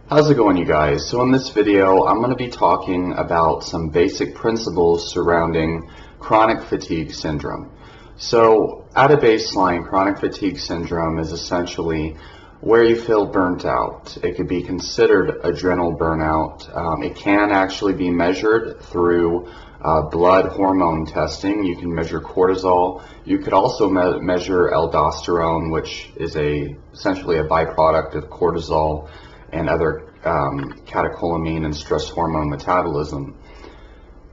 How's it going, you guys? So in this video, I'm going to be talking about some basic principles surrounding chronic fatigue syndrome. So at a baseline, chronic fatigue syndrome is essentially where you feel burnt out. It could be considered adrenal burnout. It can actually be measured through blood hormone testing. You can measure cortisol. You could also measure aldosterone, which is essentially a byproduct of cortisol and other catecholamine and stress hormone metabolism.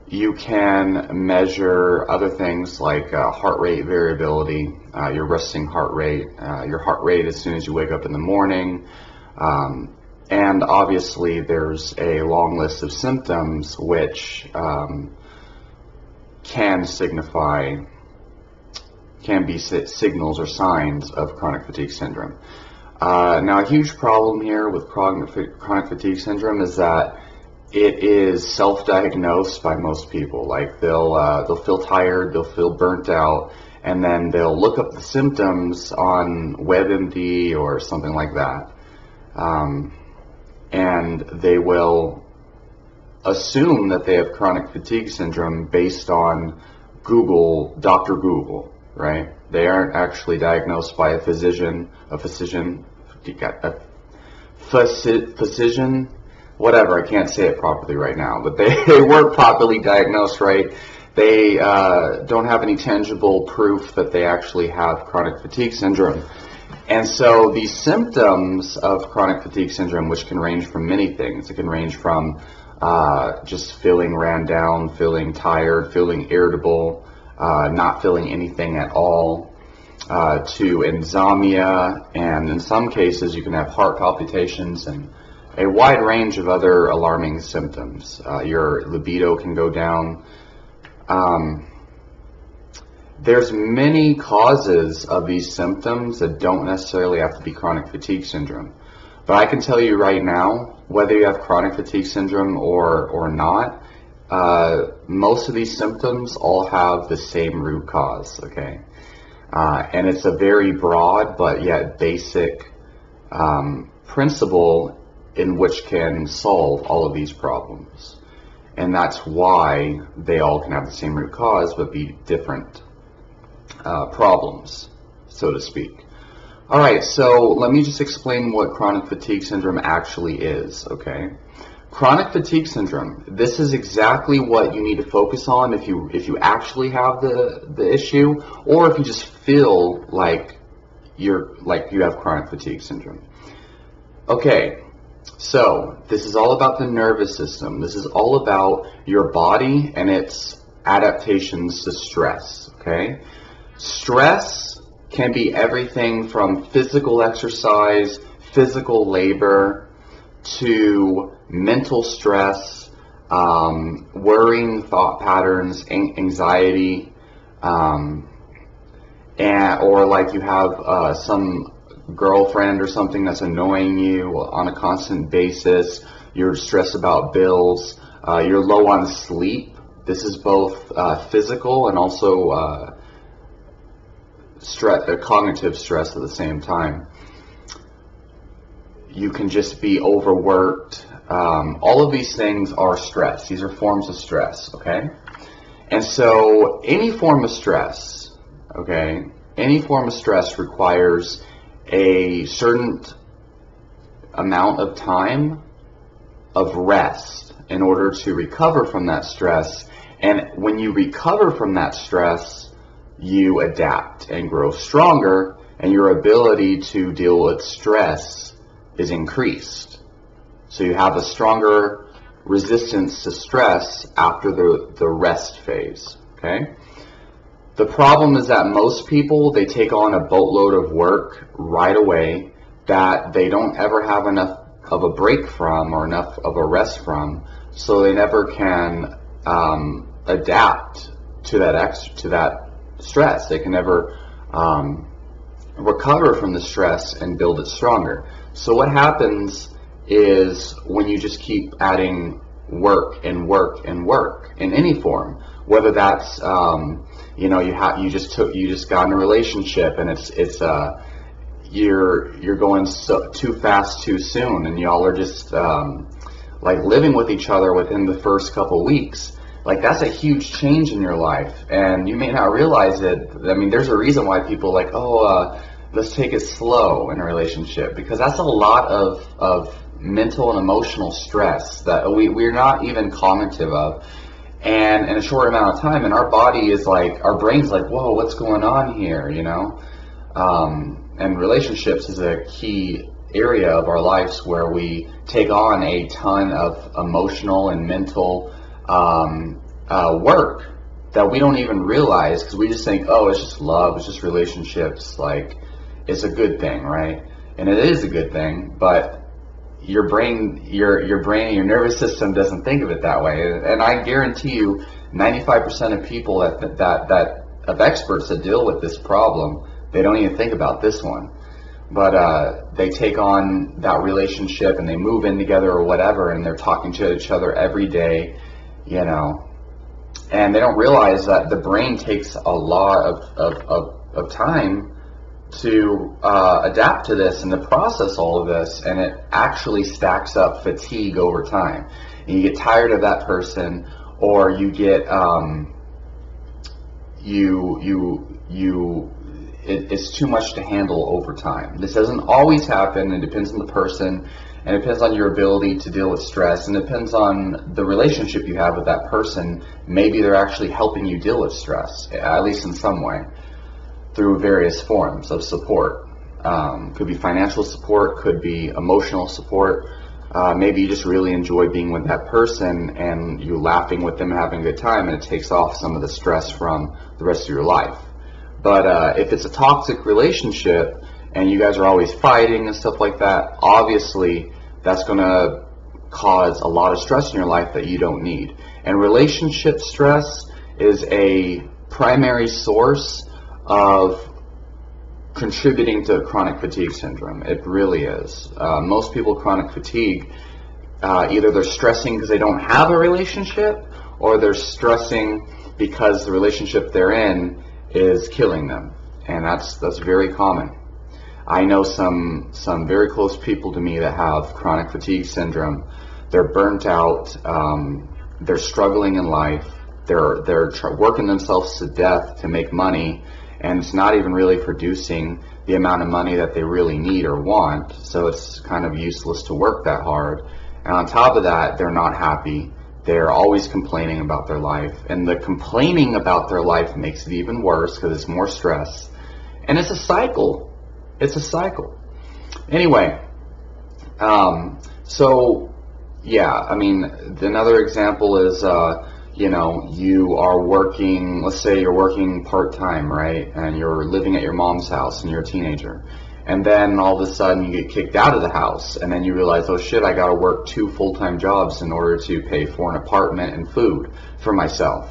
You can measure other things like heart rate variability, your resting heart rate, your heart rate as soon as you wake up in the morning, and obviously there's a long list of symptoms which can be signals or signs of chronic fatigue syndrome. Now, a huge problem here with chronic fatigue syndrome is that it is self-diagnosed by most people. Like they'll feel tired, they'll feel burnt out, and then they'll look up the symptoms on WebMD or something like that, and they will assume that they have chronic fatigue syndrome based on Dr. Google, right? They aren't actually diagnosed by a physician, whatever, I can't say it properly right now, but they weren't properly diagnosed, right? They don't have any tangible proof that they actually have chronic fatigue syndrome. And so these symptoms of chronic fatigue syndrome, which can range from many things, it can range from just feeling ran down, feeling tired, feeling irritable, not feeling anything at all, to insomnia, and in some cases you can have heart palpitations and a wide range of other alarming symptoms. Your libido can go down. There's many causes of these symptoms that don't necessarily have to be chronic fatigue syndrome. But I can tell you right now, whether you have chronic fatigue syndrome or not, most of these symptoms all have the same root cause, okay? And it's a very broad but yet basic principle in which can solve all of these problems. And that's why they all can have the same root cause but be different problems, so to speak. Alright, so let me just explain what chronic fatigue syndrome actually is, okay? Chronic fatigue syndrome, this is exactly what you need to focus on if you actually have the issue, or if you just feel like you have chronic fatigue syndrome. Okay, so this is all about the nervous system. This is all about your body and its adaptations to stress, okay? Stress can be everything from physical exercise, physical labor, to mental stress, worrying thought patterns, anxiety, or like you have some girlfriend or something that's annoying you on a constant basis. You're stressed about bills. You're low on sleep. This is both physical and also cognitive stress at the same time. You can just be overworked. All of these things are stress. These are forms of stress, okay? And so any form of stress, okay, any form of stress requires a certain amount of time of rest in order to recover from that stress. And when you recover from that stress, you adapt and grow stronger, and your ability to deal with stress is increased. So you have a stronger resistance to stress after the rest phase, okay? The problem is that most people, they take on a boatload of work right away that they don't ever have enough of a break from or enough of a rest from, so they never can adapt to that stress. They can never recover from the stress and build it stronger. So what happens is when you just keep adding work and work and work in any form, whether that's you just got in a relationship and you're going too fast too soon, and y'all are just like living with each other within the first couple weeks. Like, that's a huge change in your life, and you may not realize it. I mean, there's a reason why people like, let's take it slow in a relationship, because that's a lot of mental and emotional stress that we're not even cognitive of, and in a short amount of time, and our body is like, our brain's like, whoa, what's going on here, you know? And relationships is a key area of our lives where we take on a ton of emotional and mental work that we don't even realize, because we just think, oh, it's just love, it's just relationships, like, it's a good thing, right? And it is a good thing, but your brain, your brain and your nervous system doesn't think of it that way. And I guarantee you, 95% of people that of experts that deal with this problem, they don't even think about this one. But they take on that relationship and they move in together or whatever, and they're talking to each other every day, you know, and they don't realize that the brain takes a lot of time to adapt to this and to process all of this, and it actually stacks up fatigue over time. And you get tired of that person, or you get it's too much to handle over time. This doesn't always happen. It depends on the person, and it depends on your ability to deal with stress, and it depends on the relationship you have with that person. Maybe they're actually helping you deal with stress, at least in some way, through various forms of support. Could be financial support, could be emotional support. Maybe you just really enjoy being with that person and you're laughing with them and having a good time, and it takes off some of the stress from the rest of your life. But if it's a toxic relationship and you guys are always fighting and stuff like that, obviously that's going to cause a lot of stress in your life that you don't need. And relationship stress is a primary source of contributing to chronic fatigue syndrome. It really is. Most people with chronic fatigue, either they're stressing because they don't have a relationship, or they're stressing because the relationship they're in is killing them, and that's very common. I know some very close people to me that have chronic fatigue syndrome. They're burnt out. They're struggling in life. They're working themselves to death to make money, and it's not even really producing the amount of money that they really need or want, so it's kind of useless to work that hard. And on top of that, they're not happy. They're always complaining about their life, and the complaining about their life makes it even worse because it's more stress, and it's a cycle. It's a cycle. Anyway, so yeah, I mean, another example is you know, you are working, let's say you're working part-time, right? And you're living at your mom's house and you're a teenager. And then all of a sudden you get kicked out of the house, and then you realize, oh shit, I gotta work 2 full-time jobs in order to pay for an apartment and food for myself.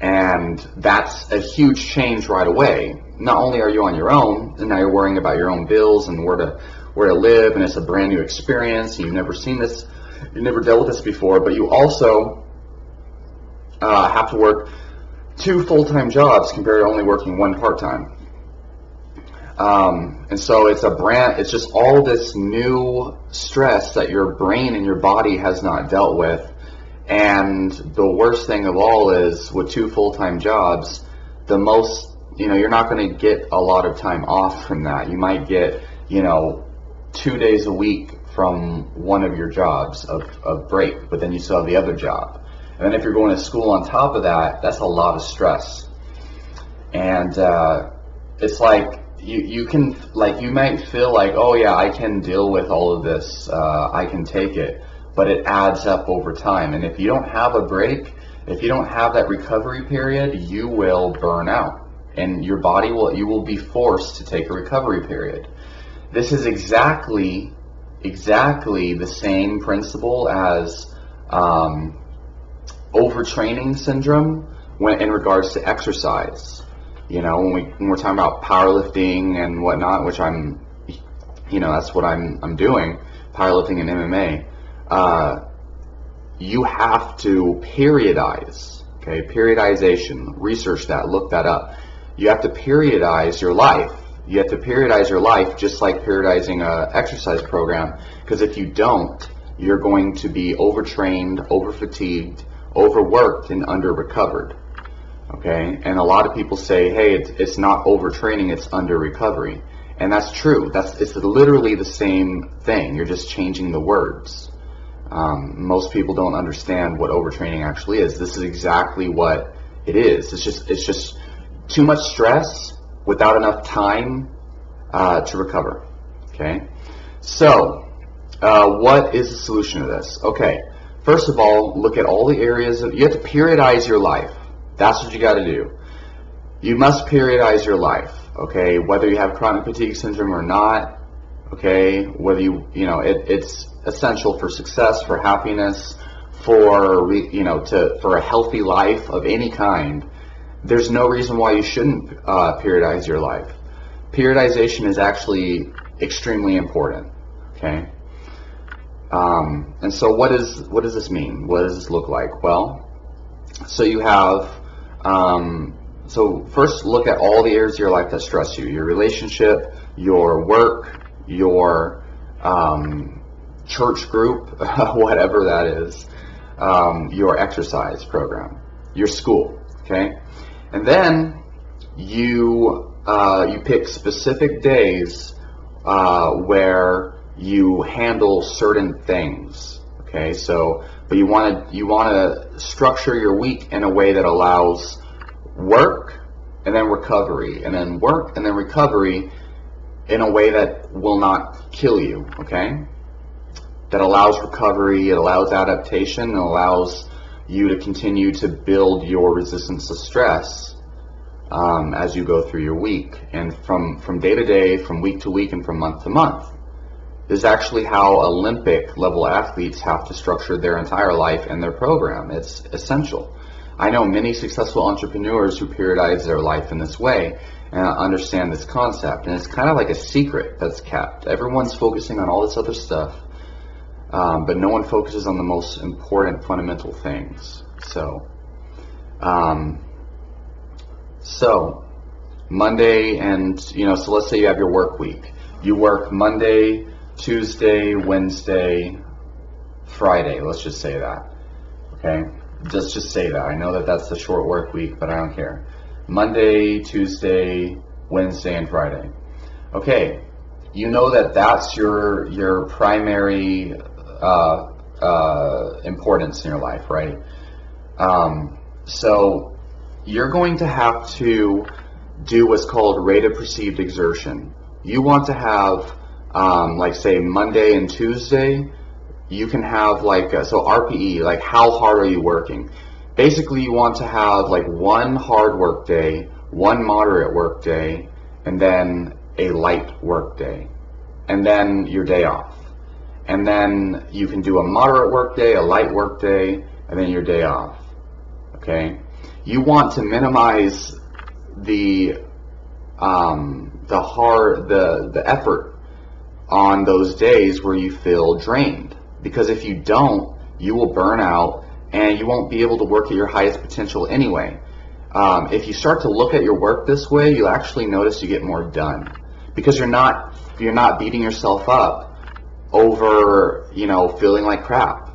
And that's a huge change right away. Not only are you on your own, and now you're worrying about your own bills and where to live, and it's a brand new experience, and you've never seen this, you've never dealt with this before, but you also have to work 2 full-time jobs compared to only working 1 part-time. And so it's just all this new stress that your brain and your body has not dealt with. And the worst thing of all is, with 2 full-time jobs, you're not going to get a lot of time off from that. You might get, 2 days a week from one of your jobs of break, but then you still have the other job. And then if you're going to school on top of that, that's a lot of stress. And it's like, you might feel like, oh yeah, I can deal with all of this, I can take it, but it adds up over time. And if you don't have a break, if you don't have that recovery period, you will burn out, and your body you will be forced to take a recovery period. This is exactly the same principle as overtraining syndrome in regards to exercise. When we're talking about powerlifting and whatnot, which that's what I'm doing, powerlifting and MMA, you have to periodize, okay? Periodization, research that, look that up. You have to periodize your life You have to periodize your life just like periodizing a exercise program, because if you don't, you're going to be overtrained, overfatigued, overworked, and under-recovered. Okay? And a lot of people say, hey, it's not overtraining, it's under-recovery. And that's true. It's literally the same thing. You're just changing the words. Most people don't understand what overtraining actually is. This is exactly what it is. It's just too much stress without enough time to recover. Okay? So, what is the solution to this? Okay, first of all, look at all the areas you have to periodize your life. That's what you got to do. You must periodize your life. Okay, whether you have chronic fatigue syndrome or not. Okay, whether it's essential for success, for happiness, for for a healthy life of any kind. There's no reason why you shouldn't periodize your life. Periodization is actually extremely important. Okay. And so what does this mean? What does this look like? Well, so you have, so first look at all the areas of your life that stress you. Your relationship, your work, your church group, whatever that is, your exercise program, your school, okay? And then you pick specific days where you handle certain things. Okay, so but you want to structure your week in a way that allows work and then recovery, and then work and then recovery in a way that will not kill you. Okay, that allows recovery, it allows adaptation, and allows you to continue to build your resistance to stress as you go through your week, and from day to day, from week to week, and from month to month. This is actually how Olympic level athletes have to structure their entire life and their program. It's essential. I know many successful entrepreneurs who periodize their life in this way and understand this concept, and it's kind of like a secret that's kept. Everyone's focusing on all this other stuff, but no one focuses on the most important fundamental things. So Monday, and so let's say you have your work week. You work Monday, Tuesday, Wednesday, Friday. Let's just say that. Okay? Let's just say that. I know that that's the short work week, but I don't care. Monday, Tuesday, Wednesday, and Friday. Okay. You know that that's your primary importance in your life, right? So you're going to have to do what's called rate of perceived exertion. You want to have, like say Monday and Tuesday, you can have like, so RPE, like how hard are you working? Basically you want to have like one hard work day, one moderate work day, and then a light work day, and then your day off. And then you can do a moderate work day, a light work day, and then your day off. Okay? You want to minimize the effort on those days where you feel drained, because if you don't, you will burn out and you won't be able to work at your highest potential anyway. If you start to look at your work this way, you'll actually notice you get more done, because you're not beating yourself up over feeling like crap,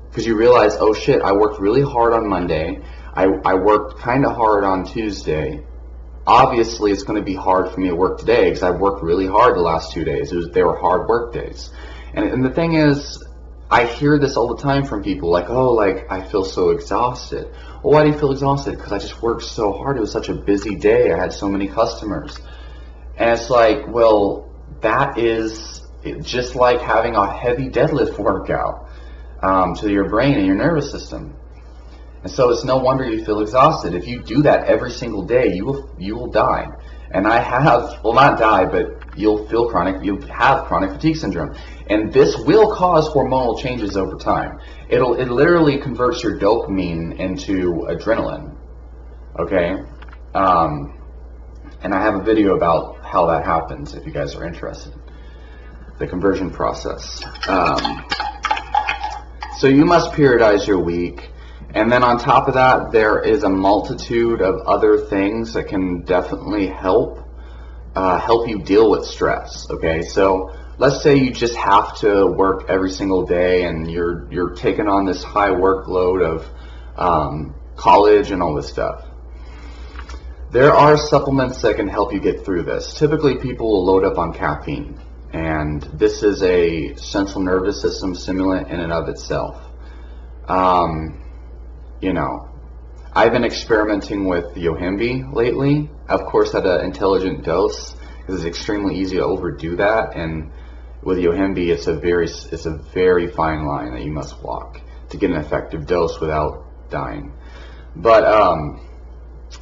because you realize, oh shit, I worked really hard on Monday, I worked kind of hard on Tuesday. Obviously, it's going to be hard for me to work today because I've worked really hard the last 2 days. They were hard work days. And the thing is, I hear this all the time from people, like, oh, like, I feel so exhausted. Well, why do you feel exhausted? Because I just worked so hard. It was such a busy day. I had so many customers. And it's like, well, that is just like having a heavy deadlift workout to your brain and your nervous system. And so it's no wonder you feel exhausted. If you do that every single day, you will die. And I have, well, not die, but you'll have chronic fatigue syndrome. And this will cause hormonal changes over time. It literally converts your dopamine into adrenaline. Okay? And I have a video about how that happens if you guys are interested. The conversion process. So you must periodize your week. And then on top of that, there is a multitude of other things that can definitely help help you deal with stress. Okay, so let's say you just have to work every single day, and you're taking on this high workload of college and all this stuff. There are supplements that can help you get through this. Typically, people will load up on caffeine, and this is a central nervous system stimulant in and of itself. You know, I've been experimenting with Yohimbe lately, of course at an intelligent dose, because it's extremely easy to overdo that, and with Yohimbe it's a very fine line that you must walk to get an effective dose without dying. But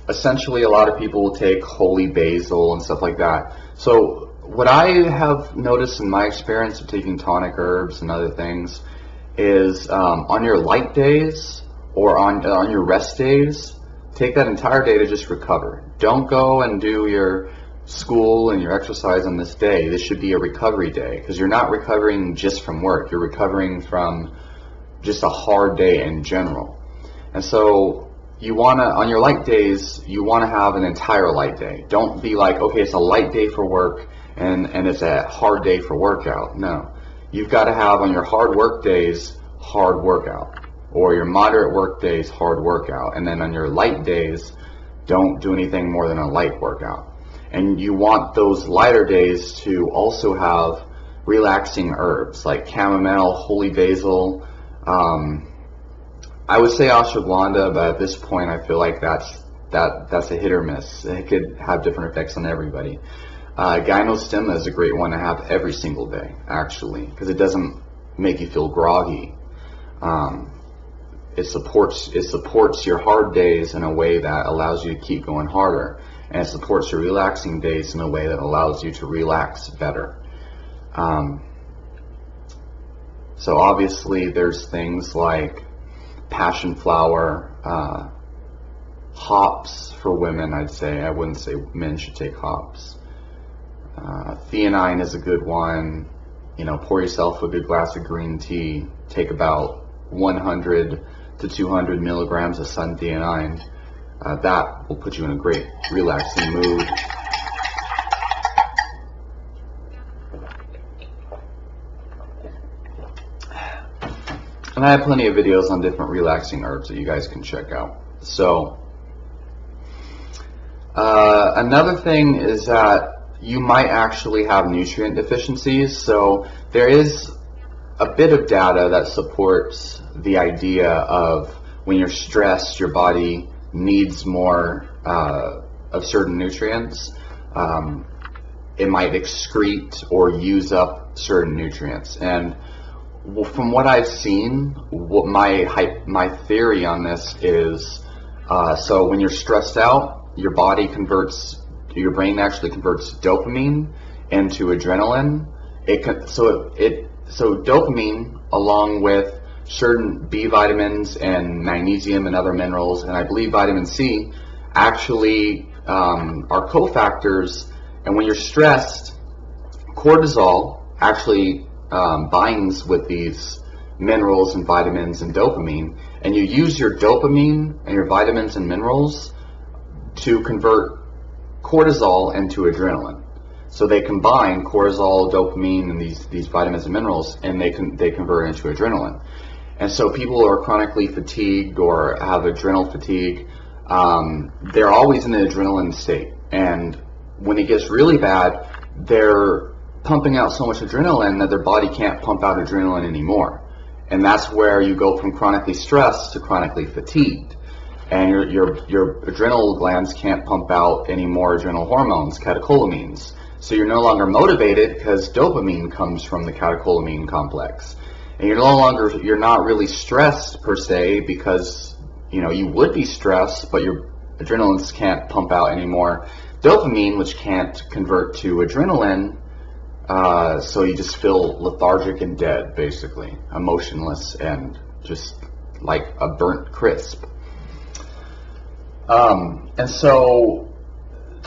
essentially a lot of people will take holy basil and stuff like that. So what I have noticed in my experience of taking tonic herbs and other things is on your light days or on your rest days, take that entire day to just recover. Don't go and do your school and your exercise on this day. This should be a recovery day, because you're not recovering just from work. You're recovering from just a hard day in general. And so you want to, on your light days, you want to have an entire light day. Don't be like, okay, it's a light day for work and it's a hard day for workout. No. You've got to have on your hard work days, hard workout. Or your moderate work days, hard workout. And then on your light days, don't do anything more than a light workout. And you want those lighter days to also have relaxing herbs like chamomile, holy basil. I would say ashwagandha, but at this point I feel like that's a hit or miss. It could have different effects on everybody. Gynostemma is a great one to have every single day, actually, because it doesn't make you feel groggy. It supports your hard days in a way that allows you to keep going harder, and it supports your relaxing days in a way that allows you to relax better. So obviously there's things like passion flower, hops for women, I'd say. I wouldn't say men should take hops. Theanine is a good one. You know, pour yourself a good glass of green tea. Take about 100 to 200 milligrams of sun-theanine. That will put you in a great relaxing mood. And I have plenty of videos on different relaxing herbs that you guys can check out. So another thing is that you might actually have nutrient deficiencies. So there is a bit of data that supports the idea of when you're stressed, your body needs more of certain nutrients. It might excrete or use up certain nutrients. And from what I've seen, what my theory on this is, so when you're stressed out, your brain actually converts dopamine into adrenaline. So dopamine, along with certain B vitamins and magnesium and other minerals, and I believe vitamin C, actually are cofactors. And when you're stressed, cortisol actually binds with these minerals and vitamins and dopamine, and you use your dopamine and your vitamins and minerals to convert cortisol into adrenaline. So they combine cortisol, dopamine, and these vitamins and minerals, and they convert into adrenaline. And so people who are chronically fatigued or have adrenal fatigue, they're always in the adrenaline state. And when it gets really bad, they're pumping out so much adrenaline that their body can't pump out adrenaline anymore. And that's where you go from chronically stressed to chronically fatigued. And your adrenal glands can't pump out any more adrenal hormones, catecholamines. So you're no longer motivated because dopamine comes from the catecholamine complex. And you're not really stressed per se, because you would be stressed, but your adrenals can't pump out anymore dopamine, which can't convert to adrenaline. So you just feel lethargic and dead, basically, emotionless and just like a burnt crisp. And so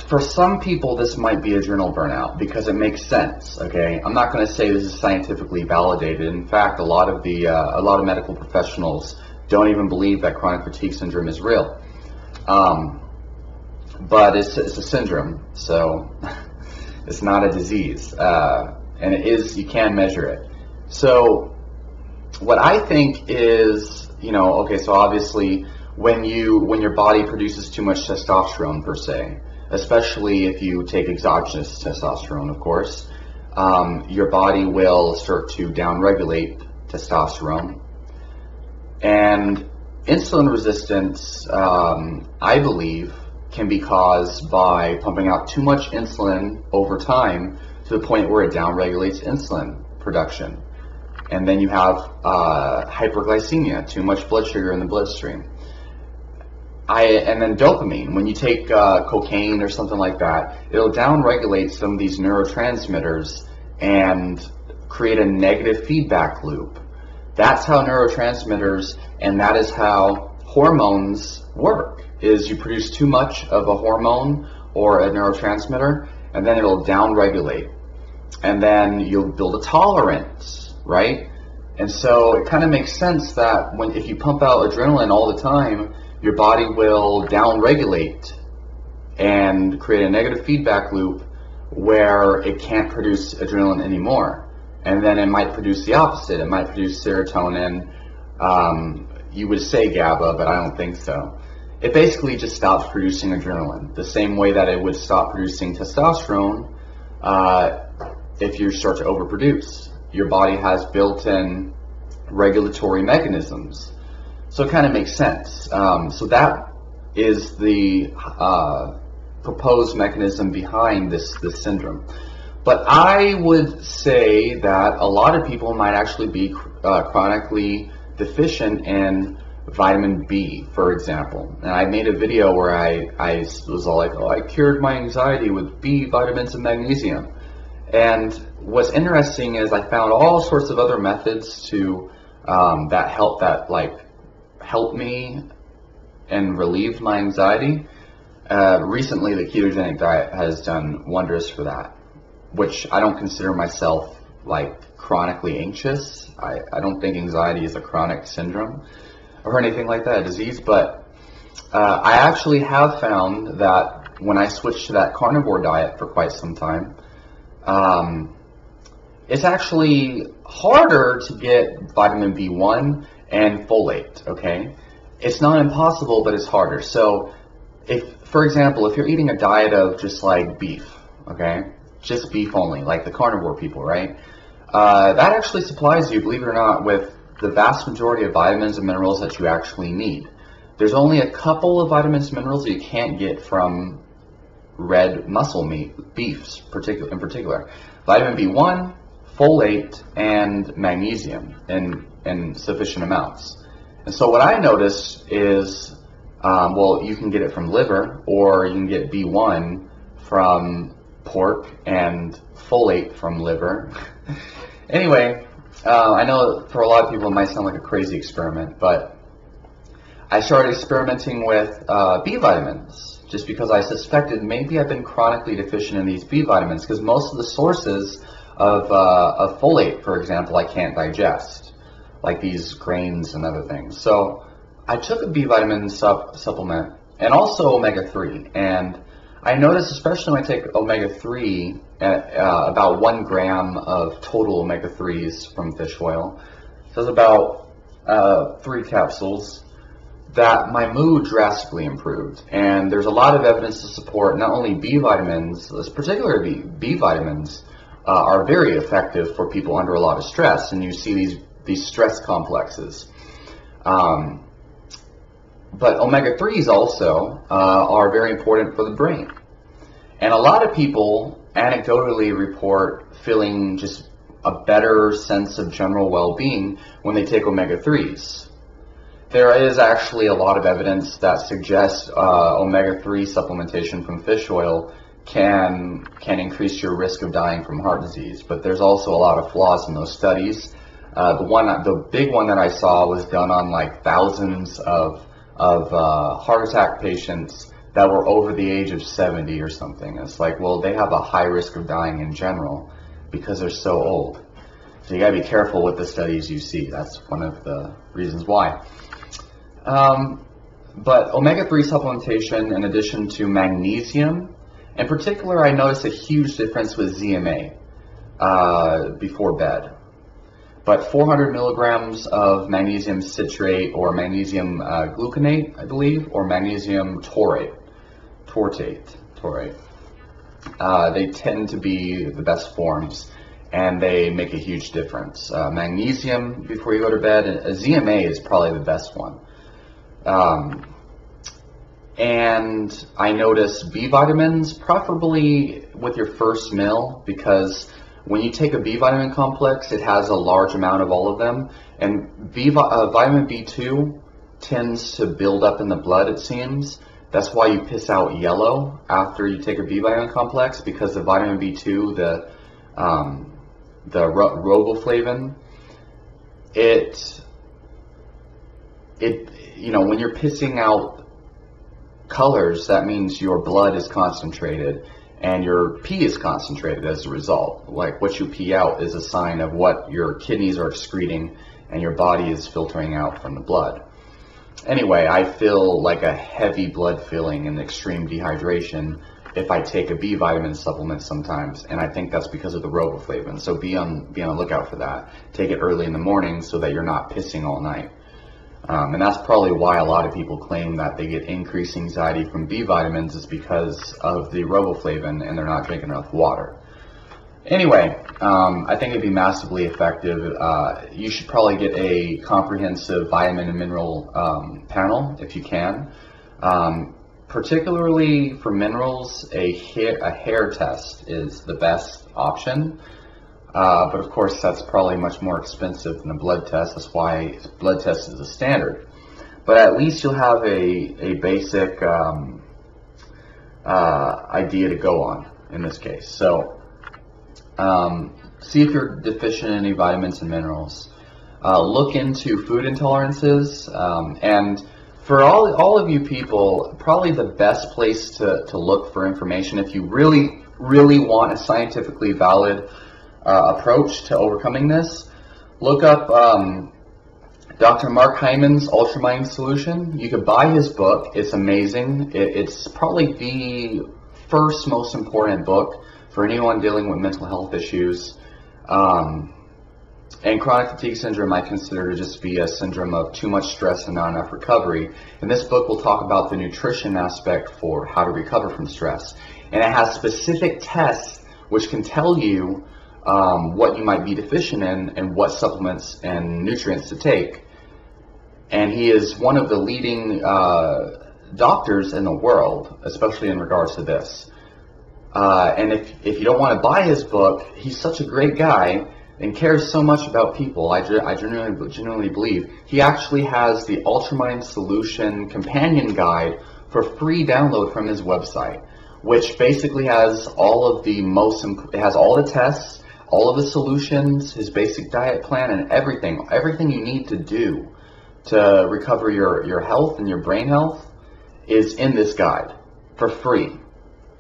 for some people this might be adrenal burnout because it makes sense. Okay, I'm not going to say this is scientifically validated. In fact, a lot of medical professionals don't even believe that chronic fatigue syndrome is real. But it's a syndrome. So It's not a disease, and it is, you can measure it. So what I think is, okay, so obviously when your body produces too much testosterone per se, especially if you take exogenous testosterone, of course, your body will start to downregulate testosterone. And insulin resistance, I believe, can be caused by pumping out too much insulin over time to the point where it downregulates insulin production. And then you have hyperglycemia, too much blood sugar in the bloodstream. And then dopamine, when you take cocaine or something like that, it'll downregulate some of these neurotransmitters and create a negative feedback loop. That's how neurotransmitters, and that is how hormones work, is you produce too much of a hormone or a neurotransmitter, and then it'll downregulate. And then you'll build a tolerance, right? And so it kind of makes sense that if you pump out adrenaline all the time, your body will downregulate and create a negative feedback loop where it can't produce adrenaline anymore. And then it might produce the opposite. It might produce serotonin. You would say GABA, but I don't think so. It basically just stops producing adrenaline, the same way that it would stop producing testosterone if you start to overproduce. Your body has built-in regulatory mechanisms. So it kind of makes sense. So that is the proposed mechanism behind this syndrome. But I would say that a lot of people might actually be chronically deficient in vitamin B, for example. And I made a video where I was all like, oh, I cured my anxiety with B vitamins and magnesium. And what's interesting is I found all sorts of other methods to that helped me and relieved my anxiety. Recently, the ketogenic diet has done wonders for that, which I don't consider myself like chronically anxious. I don't think anxiety is a chronic syndrome or anything like that, a disease, but I actually have found that when I switched to that carnivore diet for quite some time, it's actually harder to get vitamin B1 and folate, okay? It's not impossible, but it's harder. So for example, if you're eating a diet of just like beef, okay? Just beef only, like the carnivore people, right? That actually supplies you, believe it or not, with the vast majority of vitamins and minerals that you actually need. There's only a couple of vitamins and minerals that you can't get from red muscle meat, beefs in particular. Vitamin B1, folate, and magnesium in sufficient amounts. And so what I noticed is, well, you can get it from liver, or you can get B1 from pork and folate from liver. Anyway, I know for a lot of people it might sound like a crazy experiment, but I started experimenting with B vitamins just because I suspected maybe I've been chronically deficient in these B vitamins, because most of the sources of folate, for example, I can't digest, like these grains and other things. So I took a B vitamin supplement and also omega-3, and I noticed, especially when I take omega-3, about 1 gram of total omega-3s from fish oil, so it's about 3 capsules, that my mood drastically improved. And there's a lot of evidence to support not only B vitamins, particularly B vitamins, are very effective for people under a lot of stress, and you see these stress complexes. But omega-3s also are very important for the brain. And a lot of people anecdotally report feeling just a better sense of general well-being when they take omega-3s. There is actually a lot of evidence that suggests omega-3 supplementation from fish oil can increase your risk of dying from heart disease, but there's also a lot of flaws in those studies. The big one that I saw was done on like thousands of heart attack patients that were over the age of 70 or something. It's like, well, they have a high risk of dying in general because they're so old. So you gotta be careful with the studies you see. That's one of the reasons why. But omega-3 supplementation, in addition to magnesium In particular, I noticed a huge difference with ZMA before bed. But 400 milligrams of magnesium citrate or magnesium gluconate, I believe, or magnesium taurate, they tend to be the best forms, and they make a huge difference. Magnesium before you go to bed, and ZMA is probably the best one. And I notice B vitamins, preferably with your first meal, because when you take a B vitamin complex, it has a large amount of all of them, and vitamin B2 tends to build up in the blood, it seems. That's why you piss out yellow after you take a B vitamin complex, because the vitamin B2, the riboflavin, when you're pissing out colors, that means your blood is concentrated and your pee is concentrated as a result. Like, what you pee out is a sign of what your kidneys are excreting and your body is filtering out from the blood. Anyway, I feel like a heavy blood filling and extreme dehydration if I take a B vitamin supplement sometimes, and I think that's because of the riboflavin. So be on the lookout for that. Take it early in the morning so that you're not pissing all night. And that's probably why a lot of people claim that they get increased anxiety from B vitamins, is because of the riboflavin and they're not drinking enough water. Anyway, I think it'd be massively effective. You should probably get a comprehensive vitamin and mineral panel if you can. Particularly for minerals, a hair test is the best option. But of course, that's probably much more expensive than a blood test. That's why blood test is a standard. But at least you'll have a basic idea to go on in this case. So see if you're deficient in any vitamins and minerals. Look into food intolerances. And for all of you people, probably the best place to look for information, if you really, really want a scientifically valid approach to overcoming this, look up Dr. Mark Hyman's Ultramind Solution. You could buy his book. It's amazing. It's probably the first most important book for anyone dealing with mental health issues. And chronic fatigue syndrome I consider to just be a syndrome of too much stress and not enough recovery. And this book will talk about the nutrition aspect for how to recover from stress. And it has specific tests which can tell you what you might be deficient in and what supplements and nutrients to take. And he is one of the leading doctors in the world, especially in regards to this. And if you don't want to buy his book, he's such a great guy and cares so much about people. I genuinely believe he actually has the Ultramind Solution companion guide for free download from his website, which basically has all of the it has all the tests, all of the solutions, his basic diet plan, and everything you need to do to recover your health and your brain health is in this guide for free.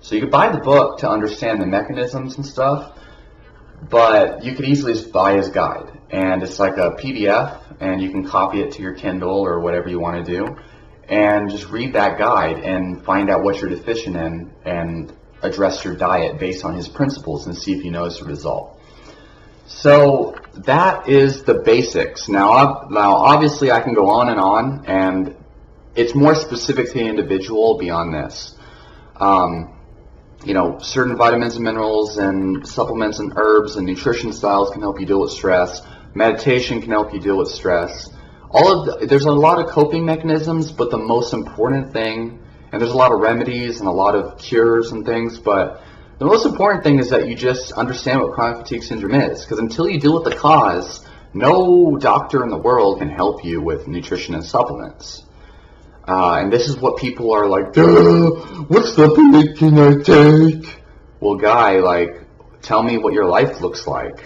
So you could buy the book to understand the mechanisms and stuff, but you could easily just buy his guide, and it's like a PDF, and you can copy it to your Kindle or whatever you want to do, and just read that guide and find out what you're deficient in and address your diet based on his principles and see if you notice a result. So that is the basics. Now obviously I can go on, and it's more specific to the individual beyond this. Certain vitamins and minerals and supplements and herbs and nutrition styles can help you deal with stress. Meditation can help you deal with stress. There's a lot of coping mechanisms, but the most important thing, and there's a lot of remedies and a lot of cures and things, but the most important thing is that you just understand what chronic fatigue syndrome is, because until you deal with the cause, no doctor in the world can help you with nutrition and supplements. And this is what people are like, what supplement can I take? Well, guy, tell me what your life looks like.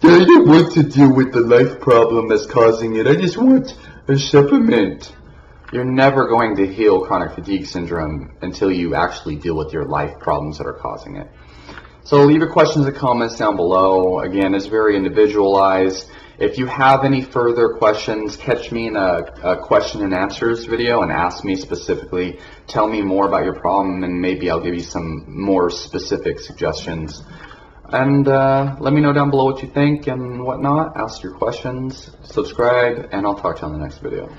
I don't want to deal with the life problem that's causing it. I just want a supplement. You're never going to heal chronic fatigue syndrome until you actually deal with your life problems that are causing it. So leave your questions and comments down below. Again, it's very individualized. If you have any further questions, catch me in a question and answers video and ask me specifically. Tell me more about your problem, and maybe I'll give you some more specific suggestions. And let me know down below what you think and whatnot. Ask your questions, subscribe, and I'll talk to you on the next video.